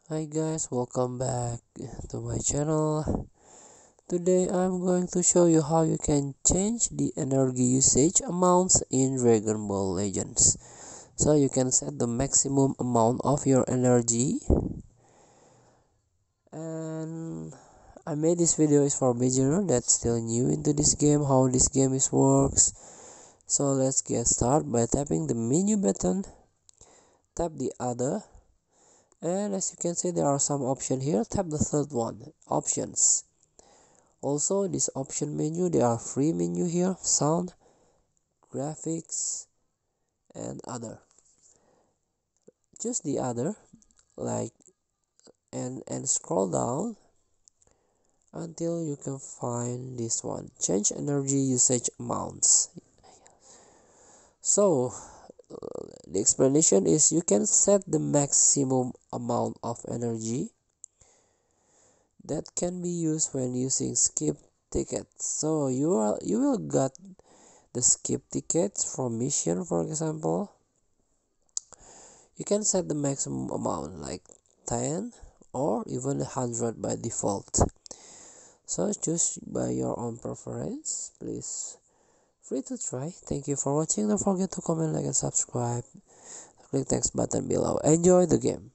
Hi guys, welcome back to my channel. Today I'm going to show you how you can change the energy usage amounts in Dragon Ball Legends. So you can set the maximum amount of your energy, and I made this video is for beginner that's still new into this game, how this game is works. So let's get started by tapping the menu button, tap the other, and as you can see there are some options here. Tap the third one, options. Also, this option menu, there are free menu here: sound, graphics, and other. Choose the other, like, and scroll down until you can find this one, change energy usage amounts. So the explanation is you can set the maximum amount of energy that can be used when using skip tickets. So you will get the skip tickets from mission, for example. You can set the maximum amount like 10 or even 100 by default. So choose by your own preference. Please free to try. Thank you for watching. Don't forget to comment, like, and subscribe. Click text button below. Enjoy the game.